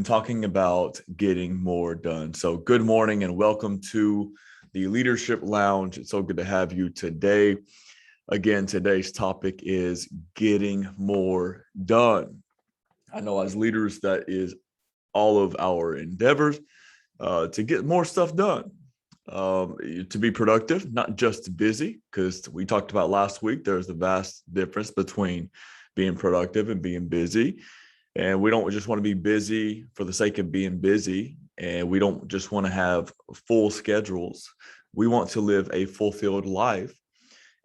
and talking about getting more done. So good morning and welcome to the Leadership Lounge. It's so good to have you today. Again, today's topic is getting more done. I know as leaders, that is all of our endeavors to get more stuff done, to be productive, not just busy, because we talked about last week, there's a vast difference between being productive and being busy. And we don't just want to be busy for the sake of being busy. And we don't just want to have full schedules. We want to live a fulfilled life.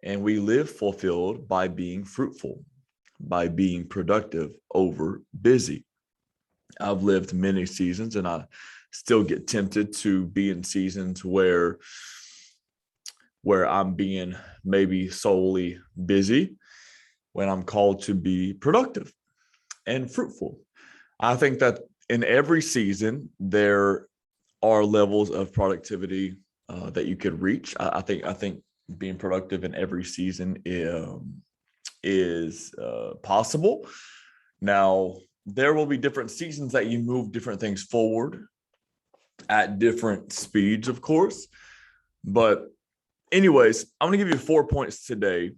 And we live fulfilled by being fruitful, by being productive over busy. I've lived many seasons and I still get tempted to be in seasons where I'm being maybe solely busy when I'm called to be productive and fruitful. I think that in every season, there are levels of productivity that you could reach. I think being productive in every season is possible. Now, there will be different seasons that you move different things forward at different speeds, of course. But anyways, I'm going to give you 4 points today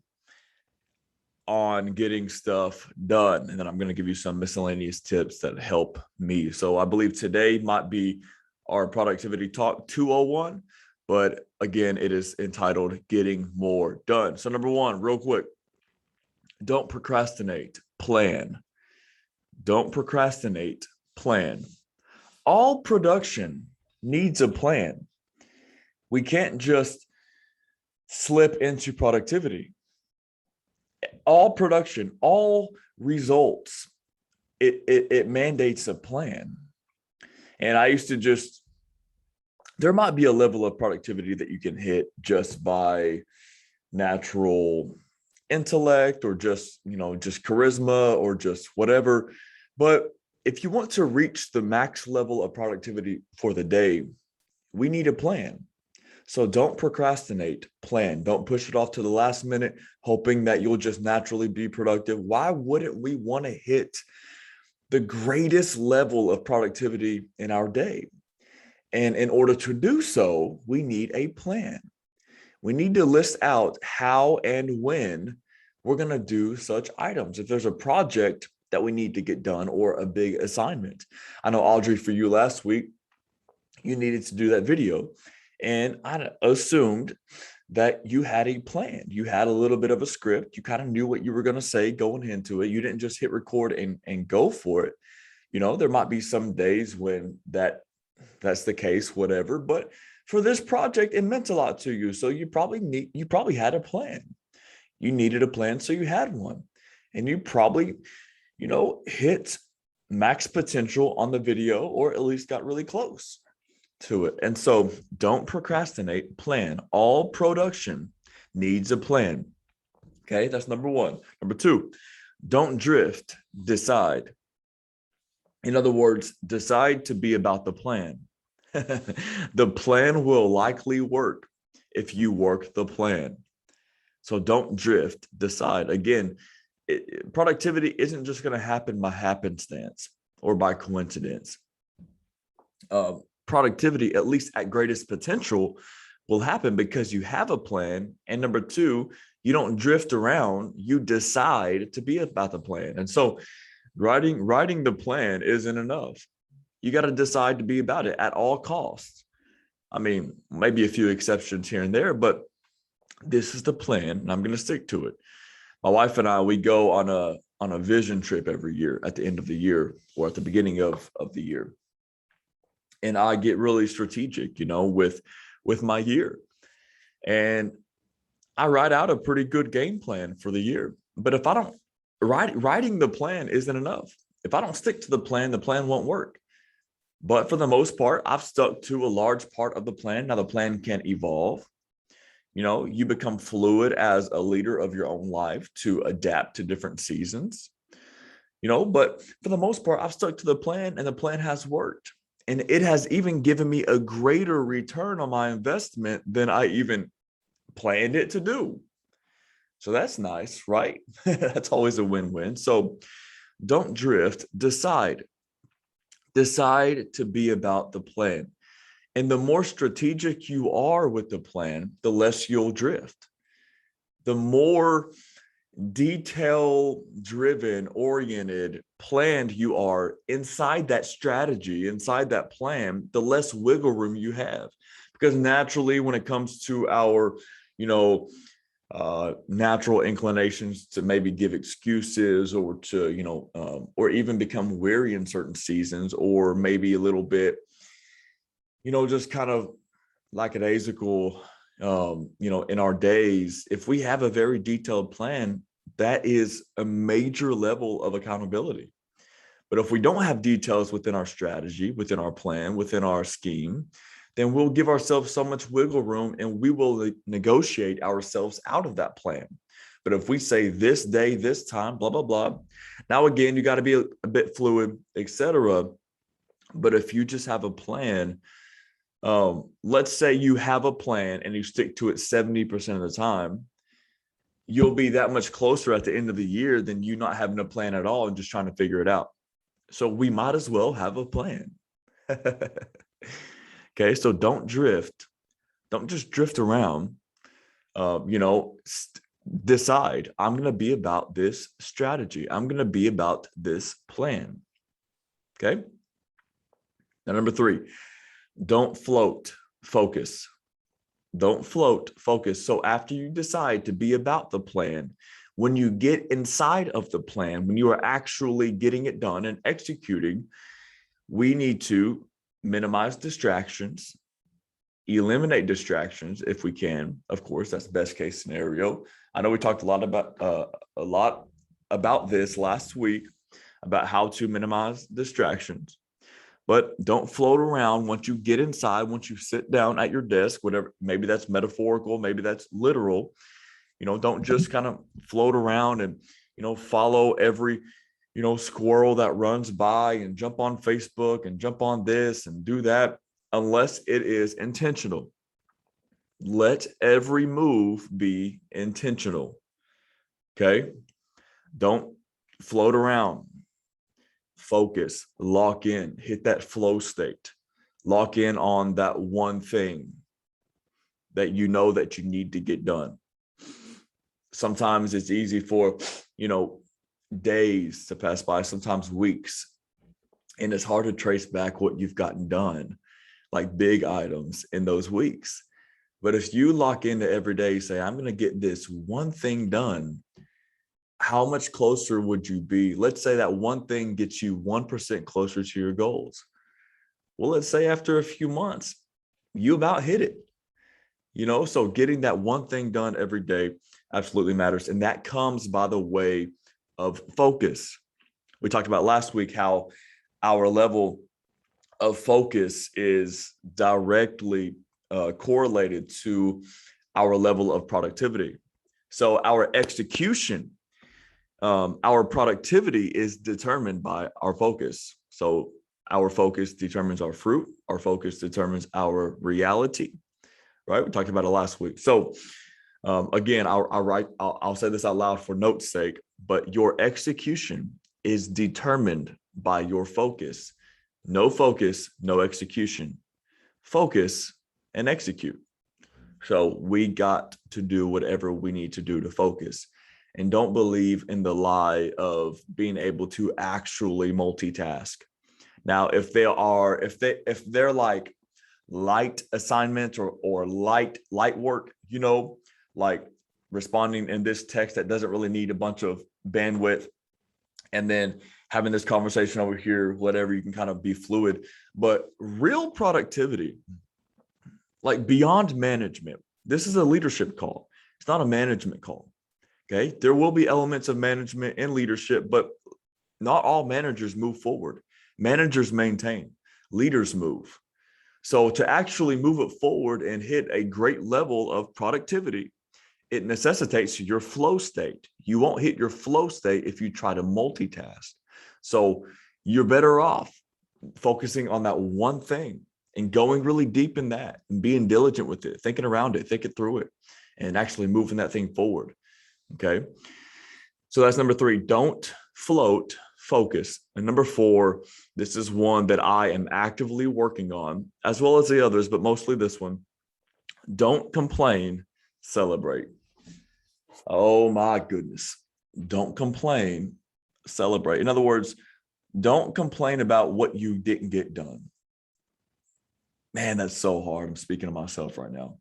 on getting stuff done. And then I'm going to give you some miscellaneous tips that help me. So I believe today might be our productivity talk 201, but again, it is entitled Getting More Done. So number one, real quick, don't procrastinate, plan. Don't procrastinate, plan. All production needs a plan. We can't just slip into productivity. All production, all results, it mandates a plan. And I used to there might be a level of productivity that you can hit just by natural intellect or just charisma or just whatever. But if you want to reach the max level of productivity for the day, we need a plan. So don't procrastinate, plan. Don't push it off to the last minute, hoping that you'll just naturally be productive. Why wouldn't we want to hit the greatest level of productivity in our day? And in order to do so, we need a plan. We need to list out how and when we're going to do such items. If there's a project that we need to get done or a big assignment. I know, Audrey, for you last week, you needed to do that video. And I assumed that you had a plan. You had a little bit of a script. You kind of knew what you were going to say going into it. You didn't just hit record and go for it. You know, there might be some days when that's the case, whatever. But for this project, it meant a lot to you. So you probably had a plan. You needed a plan, so you had one. And you probably, hit max potential on the video, or at least got really close to it. And so don't procrastinate, plan. All production needs a plan. Okay, that's number one. Number two, don't drift, decide. In other words, decide to be about the plan. The plan will likely work if you work the plan. So don't drift, decide. Again, productivity isn't just going to happen by happenstance or by coincidence. Productivity, at least at greatest potential, will happen because you have a plan. And number two, you don't drift around, you decide to be about the plan. And so writing the plan isn't enough. You got to decide to be about it at all costs. I mean, maybe a few exceptions here and there, but this is the plan and I'm going to stick to it. My wife and I, we go on a vision trip every year at the end of the year or at the beginning of the year. And I get really strategic, with my year. And I write out a pretty good game plan for the year. But if I don't, writing the plan isn't enough. If I don't stick to the plan won't work. But for the most part, I've stuck to a large part of the plan. Now the plan can evolve. You become fluid as a leader of your own life to adapt to different seasons. But for the most part, I've stuck to the plan and the plan has worked. And it has even given me a greater return on my investment than I even planned it to do. So that's nice, right? That's always a win-win. So don't drift, decide. Decide to be about the plan. And the more strategic you are with the plan, the less you'll drift. The more detail driven, oriented, planned you are inside that strategy, inside that plan, the less wiggle room you have. Because naturally, when it comes to our, natural inclinations to maybe give excuses or to, or even become weary in certain seasons, or maybe a little bit, just kind of lackadaisical, in our days, if we have a very detailed plan, that is a major level of accountability. But if we don't have details within our strategy, within our plan, within our scheme, then we'll give ourselves so much wiggle room and we will negotiate ourselves out of that plan. But if we say this day, this time, blah, blah, blah, now again, you got to be a bit fluid, etc. But if you just have a plan, let's say you have a plan and you stick to it 70% of the time, you'll be that much closer at the end of the year than you not having a plan at all and just trying to figure it out. So we might as well have a plan. Okay, so don't drift. Don't just drift around. Decide, I'm going to be about this strategy. I'm going to be about this plan. Okay. Now, number 3, don't float, focus. Don't float, focus. So after you decide to be about the plan, when you get inside of the plan, when you are actually getting it done and executing, we need to minimize distractions, eliminate distractions if we can. Of course, that's the best case scenario. I know we talked a lot about this last week, about how to minimize distractions. But don't float around. Once you get inside, once you sit down at your desk, whatever, maybe that's metaphorical, maybe that's literal, don't just kind of float around and, follow every, squirrel that runs by and jump on Facebook and jump on this and do that, unless it is intentional. Let every move be intentional. Okay. Don't float around. Focus, lock in, hit that flow state, lock in on that one thing that you know that you need to get done. Sometimes it's easy for, days to pass by, sometimes weeks, and it's hard to trace back what you've gotten done, like big items in those weeks. But if you lock into every day, say, I'm going to get this one thing done, how much closer would you be? Let's say that one thing gets you 1% closer to your goals. Well, let's say after a few months, you about hit it. So getting that one thing done every day absolutely matters. And that comes by the way of focus. We talked about last week how our level of focus is directly correlated to our level of productivity. So our execution, our productivity is determined by our focus. So our focus determines our fruit. Our focus determines our reality, right? We talked about it last week. So again, I'll say this out loud for note's sake, but your execution is determined by your focus. No focus, no execution. Focus and execute. So we got to do whatever we need to do to focus. And don't believe in the lie of being able to actually multitask. Now, if they're like light assignments or light work, like responding in this text that doesn't really need a bunch of bandwidth, and then having this conversation over here, whatever, you can kind of be fluid. But real productivity, like beyond management, this is a leadership call. It's not a management call. Okay. There will be elements of management and leadership, but not all managers move forward. Managers maintain, leaders move. So to actually move it forward and hit a great level of productivity, it necessitates your flow state. You won't hit your flow state if you try to multitask. So you're better off focusing on that one thing and going really deep in that and being diligent with it, thinking around it, thinking through it, and actually moving that thing forward. Okay. So that's number 3. Don't float, focus. And number 4, this is one that I am actively working on, as well as the others, but mostly this one. Don't complain, celebrate. Oh my goodness. Don't complain, celebrate. In other words, don't complain about what you didn't get done. Man, that's so hard. I'm speaking to myself right now.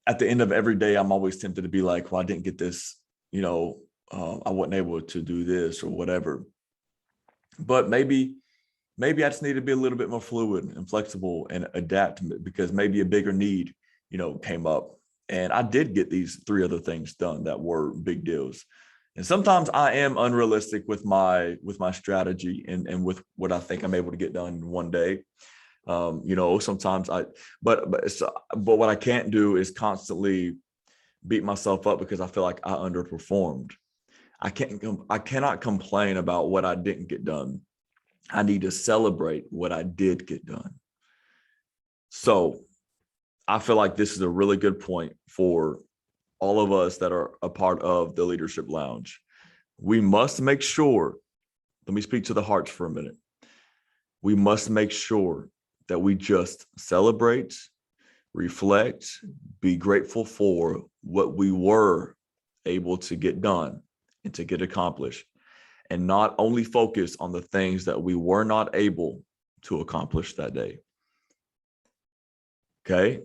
At the end of every day, I'm always tempted to be like, well, I didn't get this, I wasn't able to do this or whatever. But maybe I just need to be a little bit more fluid and flexible and adapt, because maybe a bigger need, came up. And I did get these 3 other things done that were big deals. And sometimes I am unrealistic with my strategy and with what I think I'm able to get done in one day. Sometimes but what I can't do is constantly beat myself up because I feel like I underperformed. I cannot complain about what I didn't get done. I need to celebrate what I did get done. So I feel like this is a really good point for all of us that are a part of the Leadership Lounge. We must make sure, let me speak to the hearts for a minute. We must make sure that we just celebrate, reflect, be grateful for what we were able to get done and to get accomplished, and not only focus on the things that we were not able to accomplish that day. Okay?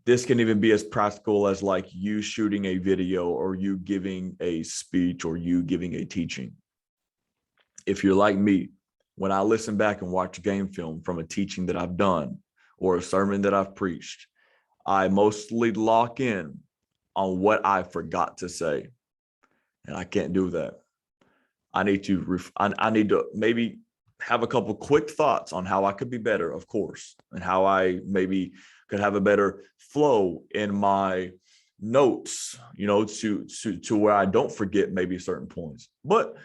This can even be as practical as like you shooting a video or you giving a speech or you giving a teaching. If you're like me, when I listen back and watch game film from a teaching that I've done or a sermon that I've preached, I mostly lock in on what I forgot to say. And I can't do that. I need to maybe have a couple quick thoughts on how I could be better, of course, and how I maybe could have a better flow in my notes, to where I don't forget maybe certain points. But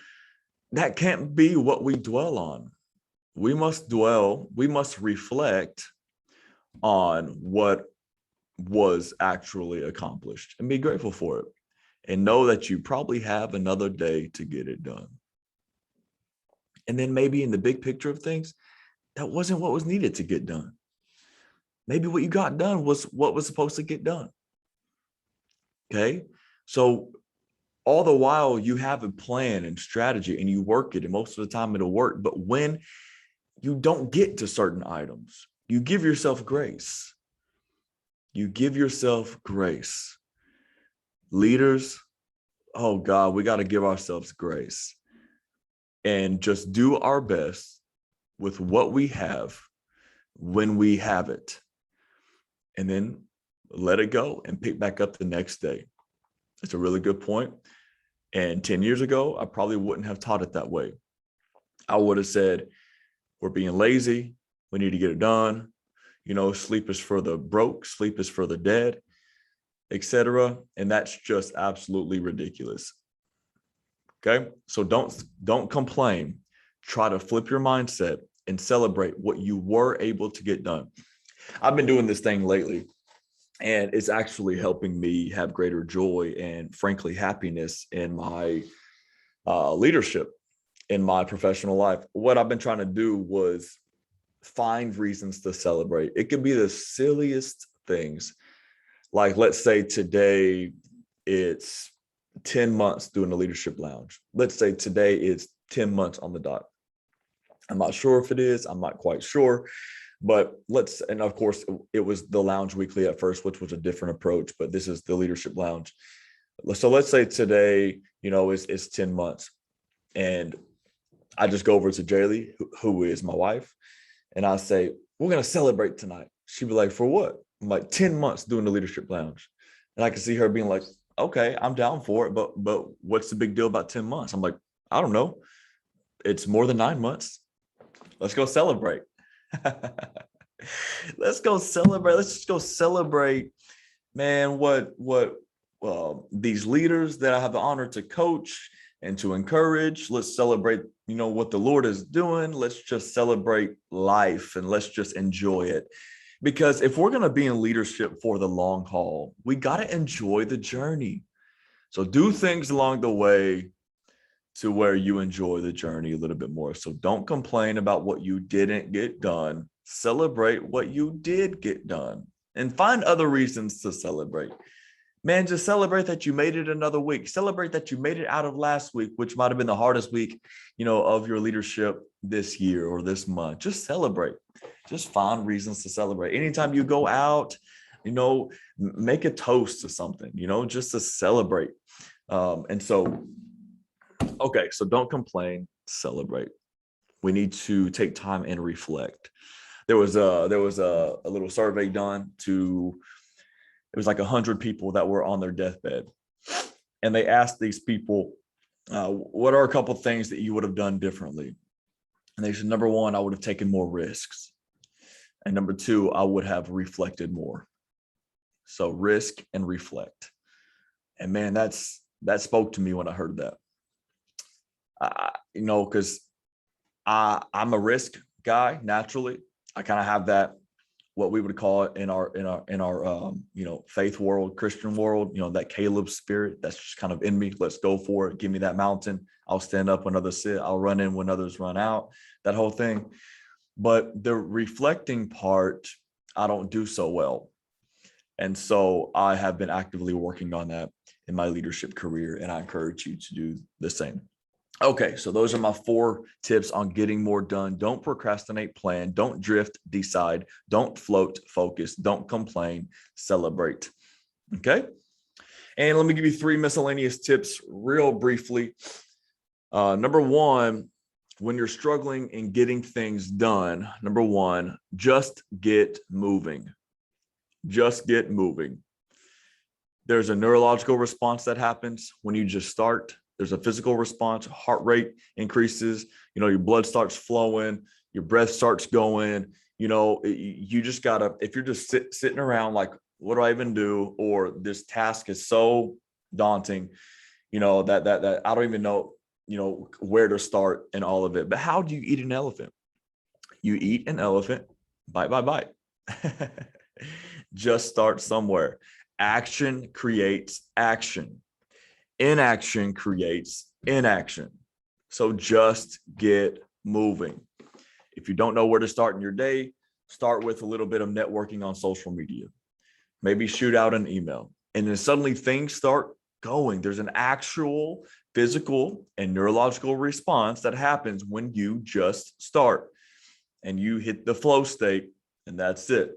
that can't be what we dwell on. We must reflect on what was actually accomplished and be grateful for it. And know that you probably have another day to get it done. And then maybe in the big picture of things, that wasn't what was needed to get done. Maybe what you got done was what was supposed to get done. Okay? So all the while you have a plan and strategy and you work it, and most of the time it'll work. But when you don't get to certain items, you give yourself grace. You give yourself grace. Leaders, oh God, we got to give ourselves grace and just do our best with what we have when we have it, and then let it go and pick back up the next day. It's a really good point. And 10 years ago, I probably wouldn't have taught it that way. I would have said, we're being lazy. We need to get it done. Sleep is for the broke, sleep is for the dead, etc. And that's just absolutely ridiculous. Okay. So don't complain. Try to flip your mindset and celebrate what you were able to get done. I've been doing this thing lately, and it's actually helping me have greater joy and frankly happiness in my leadership in my professional life. What I've been trying to do was find reasons to celebrate. It can be the silliest things. Like, let's say today it's 10 months doing the Leadership Lounge. Let's say today is 10 months on the dot. I'm not sure if it is. I'm not quite sure. But and of course, it was the Lounge Weekly at first, which was a different approach, but this is the Leadership Lounge. So let's say today, is 10 months. And I just go over to Jaylee, who is my wife, and I say, we're going to celebrate tonight. She'd be like, for what? I'm like, 10 months doing the Leadership Lounge. And I can see her being like, okay, I'm down for it, but what's the big deal about 10 months? I'm like, I don't know. It's more than 9 months. Let's go celebrate. Let's go celebrate. Let's just go celebrate, man, what these leaders that I have the honor to coach and to encourage. Let's celebrate, what the Lord is doing. Let's just celebrate life and let's just enjoy it. Because if we're going to be in leadership for the long haul, we got to enjoy the journey. So do things along the way to where you enjoy the journey a little bit more. So don't complain about what you didn't get done. Celebrate what you did get done and find other reasons to celebrate. Man, just celebrate that you made it another week. Celebrate that you made it out of last week, which might have been the hardest week, of your leadership this year or this month. Just celebrate. Just find reasons to celebrate. Anytime you go out, make a toast to something, just to celebrate. Okay, so don't complain, celebrate. We need to take time and reflect. There was a little survey done it was like 100 people that were on their deathbed. And they asked these people, what are a couple of things that you would have done differently? And they said, number one, I would have taken more risks. And number two, I would have reflected more. So risk and reflect. And man, that spoke to me when I heard that. Because I'm a risk guy naturally. I kind of have that, what we would call it in our faith world, Christian world, that Caleb spirit that's just kind of in me. Let's go for it. Give me that mountain. I'll stand up when others sit. I'll run in when others run out, that whole thing. But the reflecting part, I don't do so well. And so I have been actively working on that in my leadership career, and I encourage you to do the same. Okay, so those are my 4 tips on getting more done. Don't procrastinate, plan. Don't drift, decide. Don't float, focus. Don't complain, celebrate. Okay? And let me give you 3 miscellaneous tips real briefly. Number 1, when you're struggling in getting things done, number 1, just get moving. Just get moving. There's a neurological response that happens when you just start. There's a physical response, heart rate increases, your blood starts flowing, your breath starts going, you just gotta, if you're just sitting around like, what do I even do? Or this task is so daunting, that I don't even know, where to start and all of it. But how do you eat an elephant? You eat an elephant bite by bite. Just start somewhere. Action creates action. Inaction creates inaction. So just get moving. If you don't know where to start in your day, start with a little bit of networking on social media. Maybe shoot out an email. And then suddenly things start going. There's an actual physical and neurological response that happens when you just start and you hit the flow state, and that's it.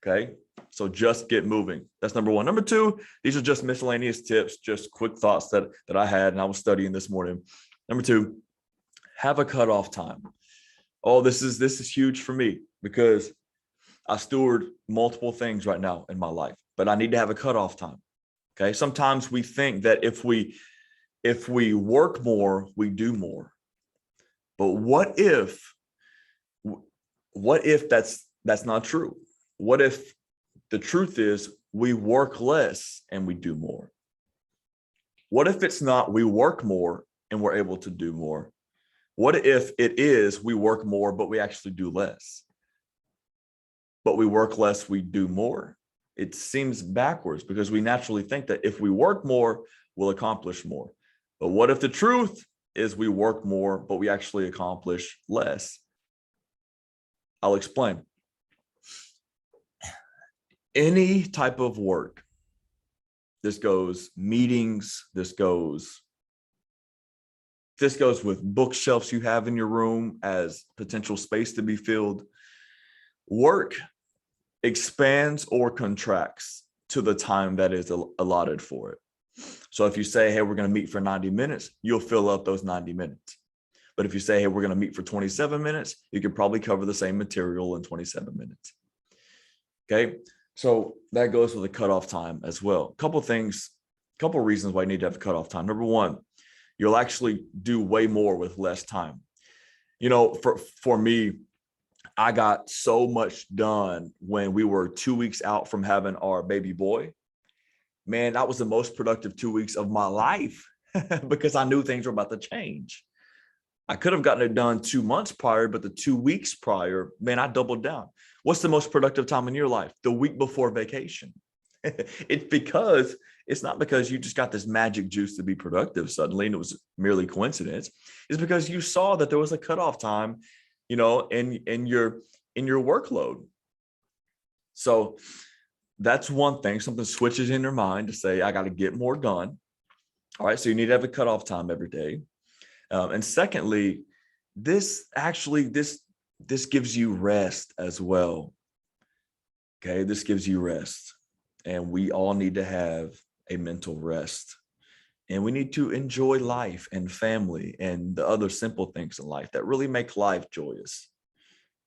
Okay. So just get moving. That's number 1. Number 2, these are just miscellaneous tips, just quick thoughts that I had and I was studying this morning. Number 2, have a cutoff time. Oh, this is huge for me because I steward multiple things right now in my life, but I need to have a cutoff time. Okay. Sometimes we think that if we work more, we do more. But what if that's not true? What if the truth is we work less and we do more? What if it's not we work more and we're able to do more? What if it is we work more, but we actually do less? But we work less, we do more. It seems backwards because we naturally think that if we work more, we'll accomplish more. But what if the truth is we work more, but we actually accomplish less? I'll explain. Any type of work, this goes meetings, this goes with bookshelves you have in your room as potential space to be filled. Work expands or contracts to the time that is allotted for it. So if you say, hey, we're going to meet for 90 minutes, you'll fill up those 90 minutes. But if you say, hey, we're going to meet for 27 minutes, you could probably cover the same material in 27 minutes. Okay. So that goes with a cutoff time as well. Couple reasons why you need to have a cutoff time. Number 1, you'll actually do way more with less time. For me, I got so much done when we were 2 weeks out from having our baby boy. Man, that was the most productive 2 weeks of my life because I knew things were about to change. I could have gotten it done 2 months prior, but the 2 weeks prior, man, I doubled down. What's the most productive time in your life? The week before vacation. It's because it's not because you just got this magic juice to be productive suddenly and it was merely coincidence. It's because you saw that there was a cutoff time, in your workload. So that's one thing. Something switches in your mind to say, I got to get more done. All right. So you need to have a cutoff time every day. And secondly, this gives you rest as well. Okay. This gives you rest. And we all need to have a mental rest. And we need to enjoy life and family and the other simple things in life that really make life joyous.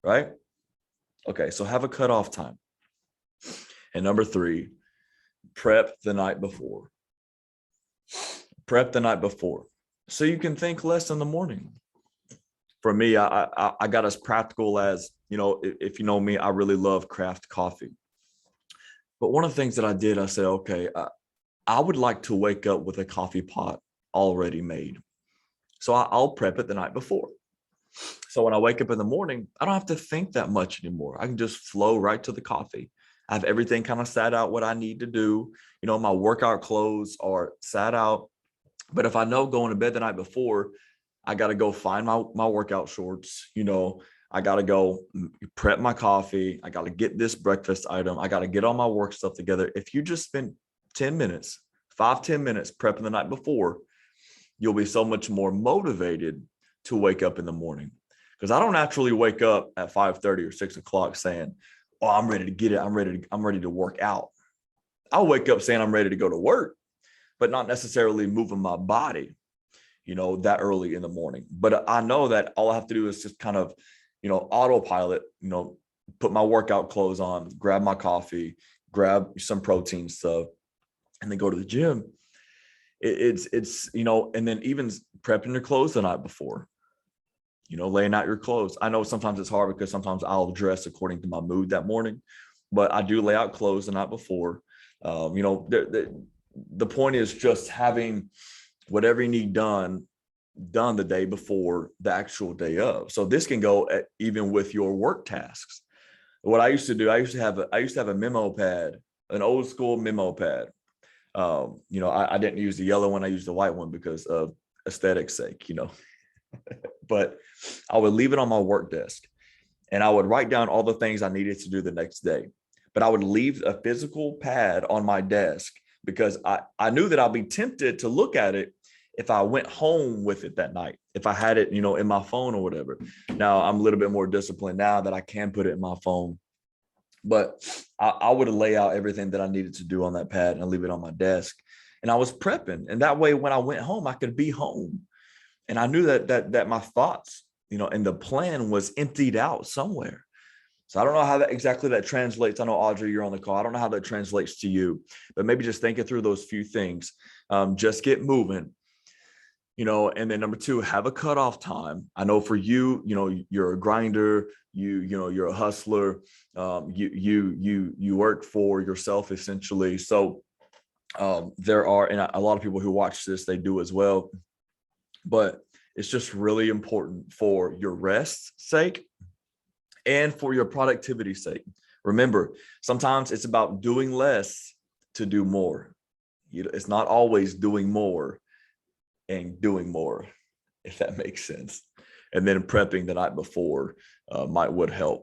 Right? Okay. So have a cutoff time. And number 3, prep the night before. Prep the night before so you can think less in the morning. For me, I got as practical as, if you know me, I really love craft coffee. But one of the things that I did, I said, okay, I would like to wake up with a coffee pot already made. So I'll prep it the night before. So when I wake up in the morning, I don't have to think that much anymore. I can just flow right to the coffee. I have everything kind of sat out what I need to do. My workout clothes are sat out. But if I know going to bed the night before, I got to go find my workout shorts. I got to go prep my coffee. I got to get this breakfast item. I got to get all my work stuff together. If you just spend 10 minutes, 5-10 minutes prepping the night before, you'll be so much more motivated to wake up in the morning. Because I don't naturally wake up at 5:30 or 6 o'clock saying, oh, I'm ready to get it. I'm ready to work out. I'll wake up saying I'm ready to go to work, but not necessarily moving my body, that early in the morning. But I know that all I have to do is just kind of, autopilot, put my workout clothes on, grab my coffee, grab some protein stuff, and then go to the gym. It's and then even prepping your clothes the night before, laying out your clothes. I know sometimes it's hard because sometimes I'll dress according to my mood that morning, but I do lay out clothes the night before. The point is just having whatever you need done the day before the actual day of. So this can go even with your work tasks. What I used to do, I used to have a memo pad, an old school memo pad. I didn't use the yellow one. I used the white one because of aesthetics sake, but I would leave it on my work desk and I would write down all the things I needed to do the next day. But I would leave a physical pad on my desk because I knew that I'd be tempted to look at it if I went home with it that night, if I had it, in my phone or whatever. Now I'm a little bit more disciplined now that I can put it in my phone, but I would lay out everything that I needed to do on that pad and leave it on my desk. And I was prepping. And that way, when I went home, I could be home. And I knew that my thoughts, and the plan was emptied out somewhere. So I don't know how exactly that translates. I know, Audrey, you're on the call. I don't know how that translates to you, but maybe just thinking through those few things. Just get moving, and then number 2, have a cutoff time. I know for you, you're a grinder, you're a hustler. You work for yourself essentially. So there are, and a lot of people who watch this, they do as well. But it's just really important for your rest's sake and for your productivity's sake. Remember, sometimes it's about doing less to do more. It's not always doing more and doing more, if that makes sense. And then prepping the night before would help.